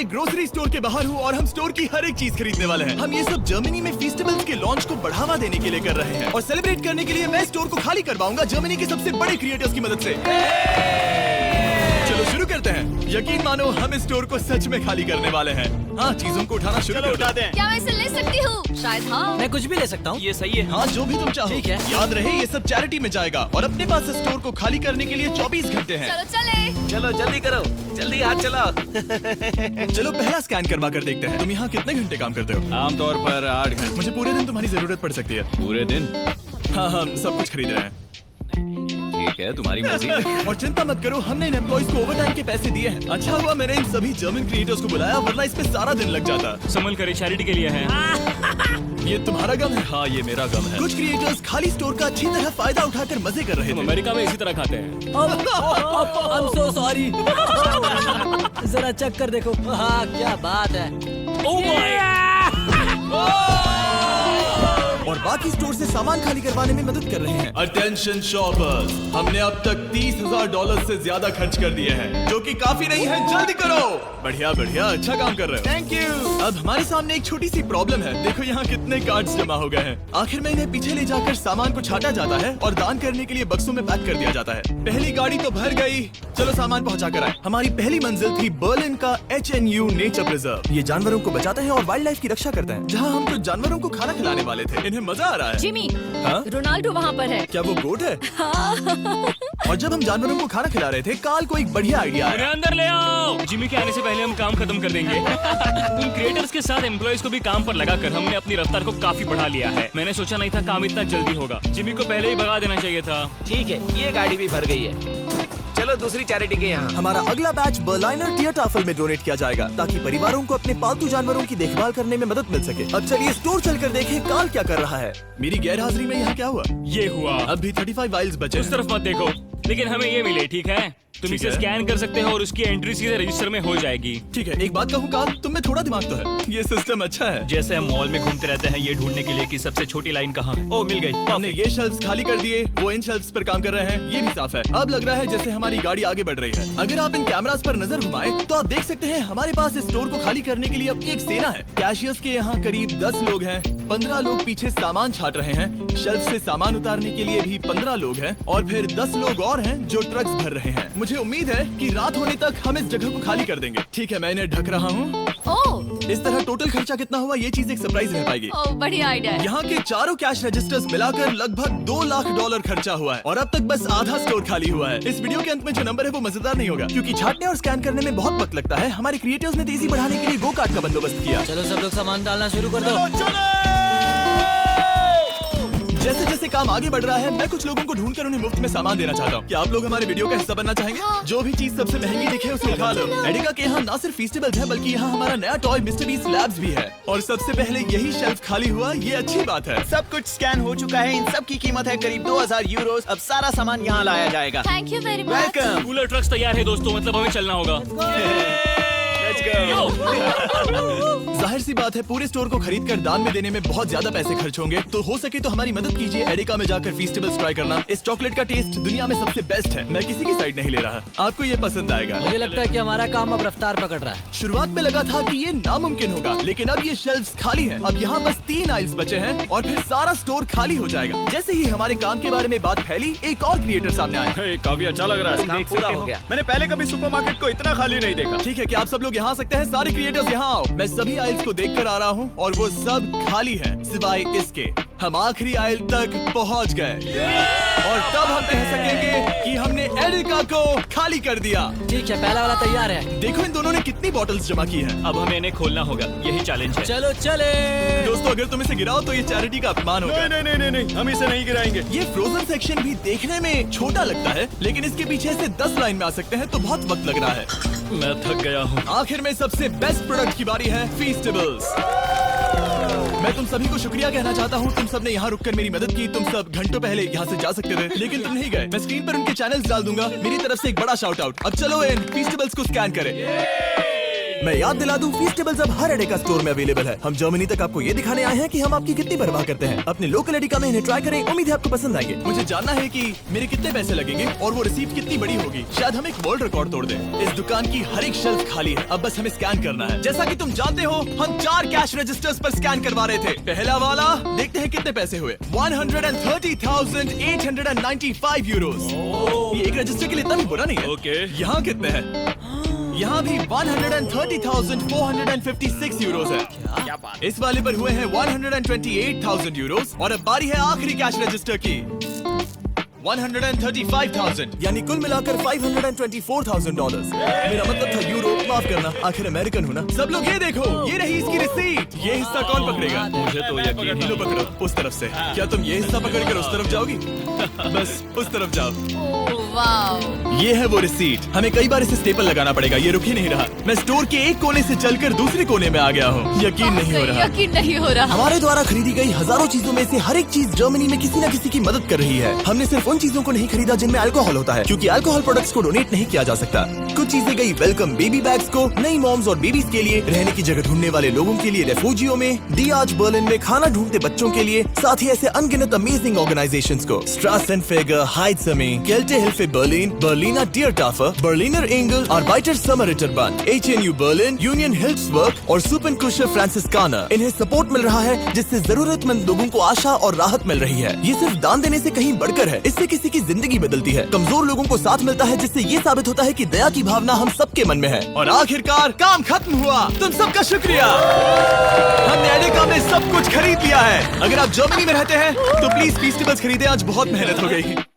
एक grocery store के बाहर हूँ और हम स्टोर की हर एक चीज खरीदने वाले हैं। हम ये सब जर्मनी में फेस्टिवल्स के लॉन्च को बढ़ावा देने के लिए कर रहे हैं और सेलिब्रेट करने के लिए मैं स्टोर को खाली करवाऊंगा जर्मनी के सबसे बड़े क्रिएटर्स की मदद से। चलो शुरू करते हैं। यकीन मानो हम इस स्टोर को सच में खाली करने वाले हैं। हाँ, चीजों को उठाना शुरू कर दें। क्या मैं इसे ले सकती हूँ? शायद हाँ। मैं कुछ भी ले सकता हूँ। ये सही है। हाँ, जो भी तुम चाहो। ठीक है। याद रहे ये सब चैरिटी में जाएगा और अपने पास इस स्टोर को खाली करने के लिए 24 घंटे हैं। चलो चले। चलो जल्दी करो, जल्दी हाथ चलाओ। चलो पहला स्कैन करवा कर देखते हैं। तुम यहाँ कितने घंटे काम करते हो? आमतौर पर 8 घंटे। मुझे पूरे दिन तुम्हारी जरूरत पड़ सकती है। पूरे दिन? हाँ, हम सब कुछ खरीद रहे हैं। ठीक है, तुम्हारी मर्जी। और चिंता मत करो, हमने इन एम्प्लॉइज को ओवरटाइम के पैसे दिए हैं। अच्छा हुआ मैंने इन सभी जर्मन क्रिएटर्स को बुलाया, वरना इस पे सारा दिन लग जाता। संभल कर चैरिटी के लिए है। ये तुम्हारा गम है? हाँ, ये मेरा गम है। कुछ क्रिएटर्स खाली स्टोर का अच्छी तरह फायदा उठाकर मजे कर रहे हम थे। अमेरिका में इसी तरह खाते हैं। I'm so sorry। जरा चेक कर देखो। हाँ, क्या बात है। और बाकी स्टोर से सामान खाली करवाने में मदद कर रहे हैं। अटेंशन शॉपर्स, हमने अब तक $30,000 से ज्यादा खर्च कर दिए हैं, जो कि काफी नहीं है। जल्दी करो। बढ़िया बढ़िया, अच्छा काम कर रहे हो। Thank you. अब हमारे सामने एक छोटी सी प्रॉब्लम है। देखो यहाँ कितने कार्ड्स जमा हो गए हैं। आखिर में इन्हें पीछे ले जाकर सामान को छाटा जाता है और दान करने के लिए बक्सों में पैक कर दिया जाता है। पहली गाड़ी तो भर गई। चलो सामान पहुँचा कर आए। हमारी पहली मंजिल थी बर्लिन का HNU नेचर प्रिजर्व। ये जानवरों को बचाते हैं और वाइल्ड लाइफ की रक्षा करते हैं। जहाँ हम तो जानवरों को खाना खिलाने वाले थे। इन्हें मजा आ रहा है। जिमी, हाँ? रोनाल्डो वहाँ पर है। क्या वो गोट है? और जब हम जानवरों को खाना खिला रहे थे, काल को एक बढ़िया आइडिया उन्हें आया। अंदर ले आओ। जिमी के आने से पहले हम काम खत्म कर देंगे। इन क्रिएटर्स के साथ एम्प्लॉइज को भी काम पर लगाकर हमने अपनी रफ्तार को काफी बढ़ा लिया है। मैंने सोचा नहीं था काम इतना जल्दी होगा। जिमी को पहले ही भगा देना चाहिए था। ठीक है, ये गाड़ी भी भर गई है। चलो दूसरी चैरिटी के यहाँ। हमारा अगला बैच बर्लिनर टियरटाफल में डोनेट किया जाएगा, ताकि परिवारों को अपने पालतू जानवरों की देखभाल करने में मदद मिल सके। अब चलिए स्टोर चलकर देखें काल क्या कर रहा है। मेरी गैर हाजिरी में यहाँ क्या हुआ? ये हुआ। अब भी 35 वाइल्स बचे उस तरफ मत देखो, लेकिन हमें ये मिले। ठीक है, तुम ठीक इसे है। स्कैन कर सकते हो और उसकी एंट्री सीधे रजिस्टर में हो जाएगी। ठीक है, एक बात कहूँ काल, तुम में थोड़ा दिमाग तो है। ये सिस्टम अच्छा है। जैसे हम मॉल में घूमते रहते हैं ये ढूंढने के लिए कि सबसे छोटी लाइन कहाँ है। ओ, मिल गई। हमने ये शेल्फ्स खाली कर दिए, वो इन शेल्फ्स पर काम कर रहे हैं। ये भी साफ है। अब लग रहा है जैसे हमारी गाड़ी आगे बढ़ रही है। अगर आप इन कैमरास पर नजर घुमाएं, तो आप देख सकते हैं हमारे पास इस स्टोर को खाली करने के लिए अब एक सेना है। कैशियर्स के यहाँ करीब 10 लोग हैं। 15 लोग पीछे सामान छाट रहे हैं। शेल्फ से सामान उतारने के लिए भी 15 लोग हैं और फिर 10 लोग और हैं जो ट्रक्स भर रहे हैं। मुझे उम्मीद है कि रात होने तक हम इस जगह को खाली कर देंगे। ठीक है, मैं इन्हें ढक रहा हूँ। ओह, इस तरह टोटल खर्चा कितना हुआ, ये चीज एक सरप्राइज रह पाएगी। ओह, बढ़िया आइडिया है। यहाँ के चारों कैश रजिस्टर्स मिलाकर लगभग $2 लाख खर्चा हुआ है और अब तक बस आधा स्टोर खाली हुआ है। इस वीडियो के अंत में जो नंबर है वो मजेदार नहीं होगा, क्योंकि छाटने और स्कैन करने में बहुत वक्त लगता है। हमारे क्रिएटर्स ने तेजी बढ़ाने के लिए गो कार्ट का बंदोबस्त किया। चलो सब लोग सामान डालना शुरू कर दो। जैसे जैसे काम आगे बढ़ रहा है, मैं कुछ लोगों को ढूंढकर उन्हें मुफ्त में सामान देना चाहता हूँ। क्या आप लोग हमारे वीडियो का हिस्सा बनना चाहेंगे? जो भी चीज सबसे महंगी दिखे उसे उठा लो। एडिका के यहाँ न सिर्फ फेस्टिवल्स है, बल्कि यहाँ हमारा नया टॉय मिस्टर बीस्ट लैब्स भी है। और सबसे पहले यही शेल्फ खाली हुआ, ये अच्छी बात है। सब कुछ स्कैन हो चुका है। इन सब की कीमत है करीब 2000 यूरोस। अब सारा सामान यहाँ लाया जाएगा। Thank you very much. Welcome. Cooler trucks तैयार है दोस्तों, मतलब हमें चलना होगा। जाहिर सी बात है, पूरे स्टोर को खरीद कर दान में देने में बहुत ज्यादा पैसे खर्च होंगे, तो हो सके तो हमारी मदद कीजिए। एडिका में जाकर फेस्टिवल्स ट्राई करना। इस चॉकलेट का टेस्ट दुनिया में सबसे बेस्ट है। मैं किसी की साइड नहीं ले रहा, आपको ये पसंद आएगा। मुझे लगता है कि हमारा काम अब रफ्तार पकड़ रहा है। शुरुआत में लगा था कि ये नामुमकिन होगा, लेकिन अब ये शेल्फ्स खाली हैं। अब यहाँ बस 3 आइल्स बचे हैं और फिर सारा स्टोर खाली हो जाएगा। जैसे ही हमारे काम के बारे में बात फैली, एक और क्रिएटर सामने आया। काफी अच्छा लग रहा है। काम पूरा हो गया। मैंने पहले कभी सुपरमार्केट को इतना खाली नहीं देखा। ठीक है, क्या आप सब लोग यहाँ आ सकते हैं? सारे क्रिएटर्स यहाँ आओ। मैं सभी आइल्स को देख कर आ रहा हूँ और वो सब खाली है, सिवाय इसके। हम आखिरी आइल तक पहुँच गए और तब हम कह सकेंगे कि हमने एडिका को खाली कर दिया। ठीक है, पहला वाला तैयार है। देखो इन दोनों ने कितनी बॉटल्स जमा की है। अब हमें इन्हें खोलना होगा, यही चैलेंज है। चलो चले। दोस्तों, अगर तुम इसे गिराओ तो ये चैरिटी का अपमान होगा। नहीं, हम इसे नहीं गिराएंगे। ये फ्रोजन सेक्शन भी देखने में छोटा लगता है, लेकिन इसके पीछे से 10 लाइन में आ सकते हैं, तो बहुत वक्त लग रहा है। मैं थक गया हूँ। आखिर में सबसे बेस्ट प्रोडक्ट की बारी है, फेस्टिवल्स। मैं तुम सभी को शुक्रिया कहना चाहता हूँ। तुम सब ने यहाँ रुककर मेरी मदद की। तुम सब घंटों पहले यहाँ से जा सकते थे, लेकिन तुम नहीं गए। मैं स्क्रीन पर उनके चैनल्स डाल दूंगा। मेरी तरफ से एक बड़ा शाउट आउट। अब चलो इन फेस्टिवल्स को स्कैन करें। मैं याद दिला दूं, फीस्टेबल्स अब हर एडेका स्टोर में अवेलेबल है। हम जर्मनी तक आपको ये दिखाने आए हैं कि हम आपकी कितनी परवाह करते हैं। अपने लोकल एडेका में इन्हें ट्राई करें, उम्मीद है आपको पसंद आएंगे। मुझे जानना है कि मेरे कितने पैसे लगेंगे और वो रिसीप्ट कितनी बड़ी होगी। शायद हम एक वर्ल्ड रिकॉर्ड तोड़ दें। इस दुकान की हर एक शेल्फ खाली है, अब बस हमें स्कैन करना है। जैसा कि तुम जानते हो, हम 4 कैश रजिस्टर्स पर स्कैन करवा रहे थे। पहला वाला, देखते हैं कितने पैसे हुए। 130,895 यूरोस। ये एक रजिस्टर के लिए इतना भी बुरा नहीं है। ओके। यहाँ कितने हैं? यहाँ भी 130,456 यूरोस है। क्या बात? इस वाले पर हुए हैं 128,000 यूरोस और अब बारी है आखिरी कैश रजिस्टर की। 135,000, यानी कुल मिलाकर $524,000। मेरा मतलब था यूरो, माफ करना, आखिर अमेरिकन हूँ ना। सब लोग ये देखो, ये रही इसकी रिसीट। ये हिस्सा कौन पकड़ेगा? मुझे तो यकीन ही। लो पकड़ो, उस तरफ से। क्या तुम ये हिस्सा पकड़कर उस तरफ जाओगी? बस उस तरफ जाओ। वाओ। ये है वो रिसीट। हमें कई बार इसे स्टेपल लगाना पड़ेगा, ये रुक ही नहीं रहा। मैं स्टोर के एक कोने से चलकर दूसरे कोने में आ गया हूँ। यकीन नहीं हो रहा। यकीन नहीं हो रहा। हमारे द्वारा खरीदी गई हजारों चीजों में से हर एक चीज जर्मनी में किसी न किसी की मदद कर रही है। हमने सिर्फ उन चीजों को नहीं खरीदा जिनमें अल्कोहल होता है, क्योंकि अल्कोहल प्रोडक्ट्स को डोनेट नहीं किया जा सकता। कुछ चीजें गई वेलकम बेबी बैग्स को, नई मॉम्स और बेबीज के लिए, रहने की जगह ढूंढने वाले लोगों के लिए रेफ्यूजियों में, डियाज बर्लिन में खाना ढूंढते बच्चों के लिए, साथ ही ऐसे अनगिनत अमेजिंग ऑर्गेनाइजेशंस को। स्ट्रासेनफेगर, हाइट्समे, Kältehilfe Berlin, Berliner Tiertafel, Berliner Engel, Arbeiter Samariterbund, HNU Berlin, union Hilfswerk और सुपरकुशर फ्रांसिस्काना। इन्हें सपोर्ट मिल रहा है, जिससे जरूरतमंद लोगों को आशा और राहत मिल रही है। ये सिर्फ दान देने से कहीं बढ़कर है, इससे किसी की जिंदगी बदलती है। कमजोर लोगों को साथ मिलता है, जिससे ये साबित होता है कि दया की भावना हम सबके मन में है। और आखिरकार काम खत्म हुआ। तुम सबका शुक्रिया। हमने एडेका में सब कुछ खरीद लिया है। अगर आप जर्मनी में रहते हैं तो प्लीज फीस्टेबल्स खरीदें, आज बहुत मेहनत हो गई।